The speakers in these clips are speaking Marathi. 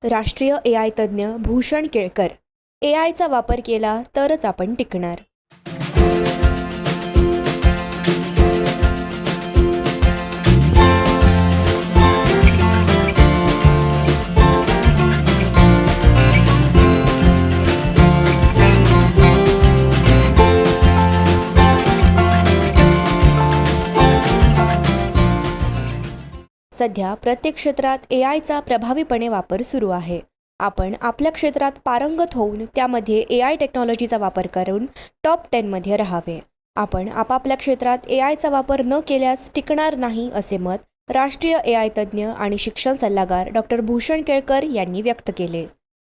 राष्ट्रीय AI तज्ज्ञ भूषण केळकर, AIचा वापर केला तरच आपण टिकणार. सध्या प्रत्येक क्षेत्रात AIचा प्रभावीपणे वापर सुरू आहे. आपण आपल्या क्षेत्रात पारंगत होऊन त्यामध्ये AI टेक्नॉलॉजीचा वापर करून टॉप 10 मध्ये राहावे. आपण आपापल्या क्षेत्रात AIचा वापर न केल्यास टिकणार नाही असे मत राष्ट्रीय AI तज्ज्ञ आणि शिक्षण सल्लागार डॉक्टर भूषण केळकर यांनी व्यक्त केले.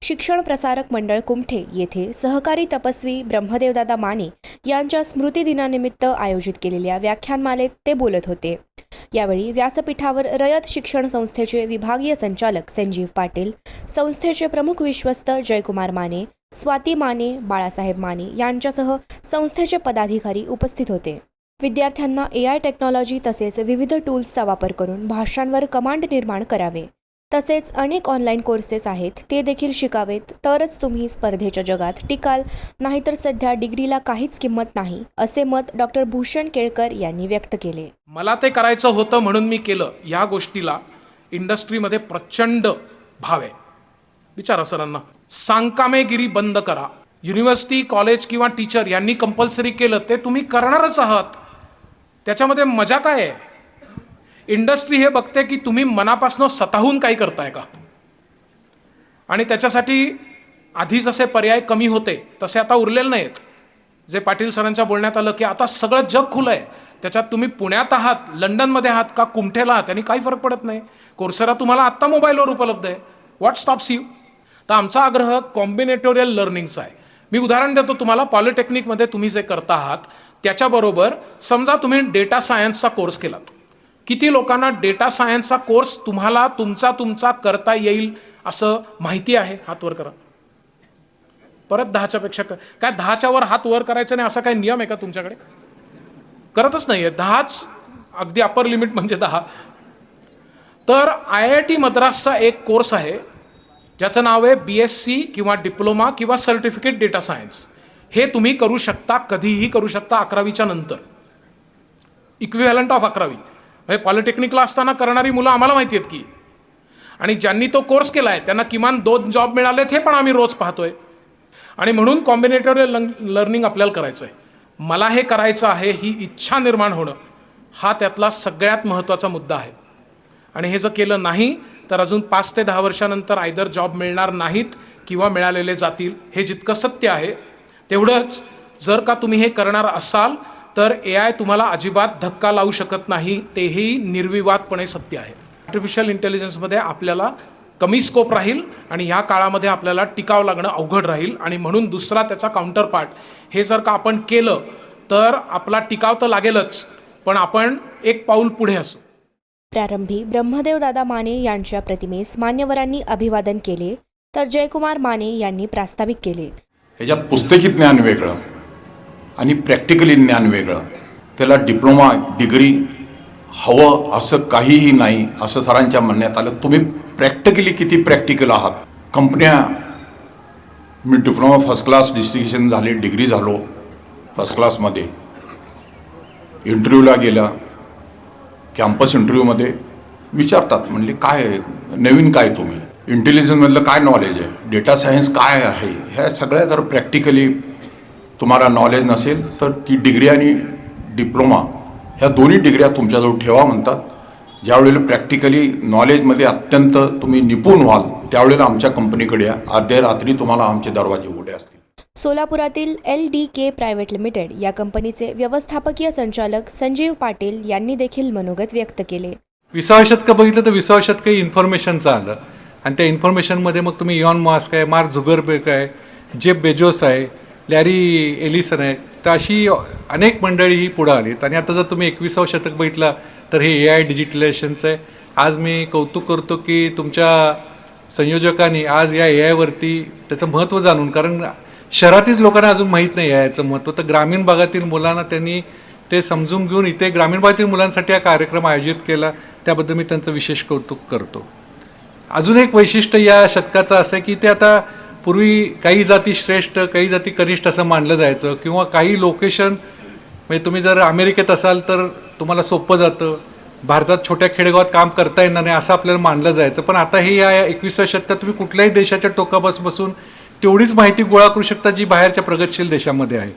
शिक्षण प्रसारक मंडळ कुमठे येथे सहकारी तपस्वी ब्रह्मदेवदादा माने यांच्या स्मृतिदिनानिमित्त आयोजित केलेल्या व्याख्यानमालेत ते बोलत होते. यावेळी व्यासपीठावर रयत शिक्षण संस्थेचे विभागीय संचालक संजीव पाटील, संस्थेचे प्रमुख विश्वस्त जयकुमार माने, स्वाती माने, बाळासाहेब माने यांच्यासह संस्थेचे पदाधिकारी उपस्थित होते. विद्यार्थ्यांना AI टेक्नॉलॉजी तसेच विविध टूल्सचा वापर करून भाषांवर कमांड निर्माण करावे. तसेच अनेक ऑनलाईन कोर्सेस आहेत, ते देखील शिकावेत, तरच तुम्ही स्पर्धेच्या जगात टिकाल, नाहीतर सध्या डिग्रीला काहीच किंमत नाही, असे मत डॉक्टर भूषण केळकर यांनी व्यक्त केले. मला ते करायचं होतं म्हणून मी केलं. या गोष्टीला इंडस्ट्रीमध्ये प्रचंड भाव आहे. विचारा सरांना, सांकामेगिरी बंद करा. युनिव्हर्सिटी, कॉलेज किंवा टीचर यांनी कंपल्सरी केलं ते तुम्ही करणारच आहात. त्याच्यामध्ये मजा काय आहे? इंडस्ट्री हे बघते की तुम्ही मनापासून स्वतःहून काही करताय का, आणि त्याच्यासाठी आधी जसे पर्याय कमी होते तसे आता उरलेले नाहीत. जे पाटील सरांच्या बोलण्यात आलं की आता सगळं जग खुलं आहे, त्याच्यात तुम्ही पुण्यात आहात, लंडनमध्ये आहात का कुमठेला आहात यांनी काही फरक पडत नाही. कोर्सेरा तुम्हाला आत्ता मोबाईलवर उपलब्ध आहे. What stops you? तर आमचा आग्रह कॉम्बिनेटोरियल लर्निंगचा आहे. मी उदाहरण देतो तुम्हाला. पॉलिटेक्निकमध्ये तुम्ही जे करता आहात त्याच्याबरोबर समजा तुम्ही डेटा सायन्सचा कोर्स केलात. किती लोकांना डेटा सायन्सचा कोर्स तुम्हाला तुमचा करता येईल असं माहिती आहे? हात वर करा. परत 10च्या पेक्षा काय 10च्या वर हात वर करायचं नाही असा काही नियम आहे का तुमच्याकडे? करतच नाही आहे. 10च अगदी अपर लिमिट म्हणजे 10. तर IIT मद्रासचा एक कोर्स आहे ज्याचं नाव आहे BSc किंवा डिप्लोमा किंवा सर्टिफिकेट डेटा सायन्स. हे तुम्ही करू शकता, कधीही करू शकता, 11वीच्या नंतर. इक्विव्हॅलंट ऑफ 11वी. म्हणजे पॉलिटेक्निकला असताना करणारी मुलं आम्हाला माहिती आहेत की, आणि ज्यांनी तो कोर्स केला आहे त्यांना किमान 2 जॉब मिळालेत हे पण आम्ही रोज पाहतोय. आणि म्हणून कॉम्बिनेटोरियल लर्निंग आपल्याला करायचं आहे. मला हे करायचं आहे ही इच्छा निर्माण होणं हा त्यातला सगळ्यात महत्त्वाचा मुद्दा आहे. आणि हे जर केलं नाही तर अजून 5 ते 10 वर्षानंतर आयदर जॉब मिळणार नाहीत किंवा मिळालेले जातील. हे जितकं सत्य आहे तेवढंच जर का तुम्ही हे करणार असाल तर AI तुम्हाला अजिबात धक्का लावू शकत नाही, तेही निर्विवादपणे सत्य आहे. आर्टिफिशियल इंटेलिजन्समध्ये आपल्याला कमी स्कोप राहील आणि या काळामध्ये आपल्याला टिकावं लागणं अवघड राहील. आणि म्हणून दुसरा त्याचा काउंटर पार्ट हे जर का आपण केलं तर आपला टिकाव तर लागेलच, पण आपण एक पाऊल पुढे असू. प्रारंभी ब्रह्मदेवदादा माने यांच्या प्रतिमेस मान्यवरांनी अभिवादन केले, तर जयकुमार माने यांनी प्रास्ताविक केले. ह्याच्यात पुस्तकी ज्ञान वेगळं आणि प्रॅक्टिकली ज्ञान वेगळं. त्याला डिप्लोमा डिग्री हवं असं काहीही नाही असं सरांच्या म्हणण्यात आलं. तुम्ही प्रॅक्टिकली किती प्रॅक्टिकल आहात. कंपन्या, मी डिप्लोमा फर्स्ट क्लास डिस्टिंक्शन झाले, डिग्री झालो फर्स्ट क्लासमध्ये. इंटरव्ह्यूला गेला, कॅम्पस इंटरव्ह्यूमध्ये विचारतात, म्हणले काय नवीन काय तुम्ही, इंटेलिजन्समधलं काय नॉलेज आहे, डेटा सायन्स काय आहे, ह्या सगळ्या जर प्रॅक्टिकली तुम्हाला नॉलेज नसेल तर ती डिग्री आणि डिप्लोमा ह्या दोन्ही डिग्र्या तुमच्याजवळ ठेवा म्हणतात. ज्यावेळेला प्रॅक्टिकली नॉलेजमध्ये अत्यंत तुम्ही निपुण व्हाल त्यावेळेला आमच्या कंपनीकडे या. अर्ध्या रात्री तुम्हाला आमचे दरवाजे उघडे असतील. सोलापुरातील LDK प्रायव्हेट लिमिटेड या कंपनीचे व्यवस्थापकीय संचालक संजीव पाटील यांनी देखील मनोगत व्यक्त केले. 20व्या शतक बघितलं तर 20व्या शतक इन्फॉर्मेशनचं आलं, आणि त्या इन्फॉर्मेशनमध्ये मग तुम्ही इलॉन मस्क आहे, मार्क झुकरबर्ग आहे, जेफ बेजोस आहे, लॅरी एलिसन आहे, तर अशी अनेक मंडळी ही पुढं आलीत. आणि आता जर तुम्ही 21वं शतक बघितलं तर हे AI डिजिटलायझेशनचं आहे. आज मी कौतुक करतो की तुमच्या संयोजकांनी आज या AIवरती त्याचं महत्त्व जाणून, कारण शहरातील लोकांना अजून माहीत नाही याचं महत्त्व, तर ग्रामीण भागातील मुलांना त्यांनी ते समजून घेऊन इथे ग्रामीण भागातील मुलांसाठी हा कार्यक्रम आयोजित केला, त्याबद्दल मी त्यांचं विशेष कौतुक करतो. अजून एक वैशिष्ट्य या शतकाचं असं आहे की ते आता पूर्वी काही जाती श्रेष्ठ काही जाती कनिष्ठ असं मानलं जायचं, किंवा काही लोकेशन म्हणजे तुम्ही जर अमेरिकेत असाल तर तुम्हाला सोपं जातं, भारतात छोट्या खेडेगावात काम करता येणार नाही असं आपल्याला मानलं जायचं. पण आता हे या 21व्या शतकात तुम्ही कुठल्याही देशाच्या टोकापासून बसून तेवढीच माहिती गोळा करू शकता जी बाहेरच्या प्रगतशील देशामध्ये आहे.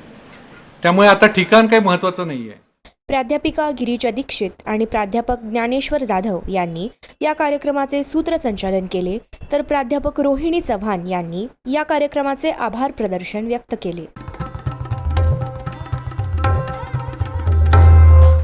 त्यामुळे आता ठिकाण काही महत्त्वाचं नाही आहे. प्राध्यापिका गिरिजा दीक्षित आणि प्राध्यापक ज्ञानेश्वर जाधव यांनी या कार्यक्रमाचे सूत्रसंचालन केले, तर प्राध्यापक रोहिणी चव्हाण यांनी या कार्यक्रमाचे आभार प्रदर्शन व्यक्त केले.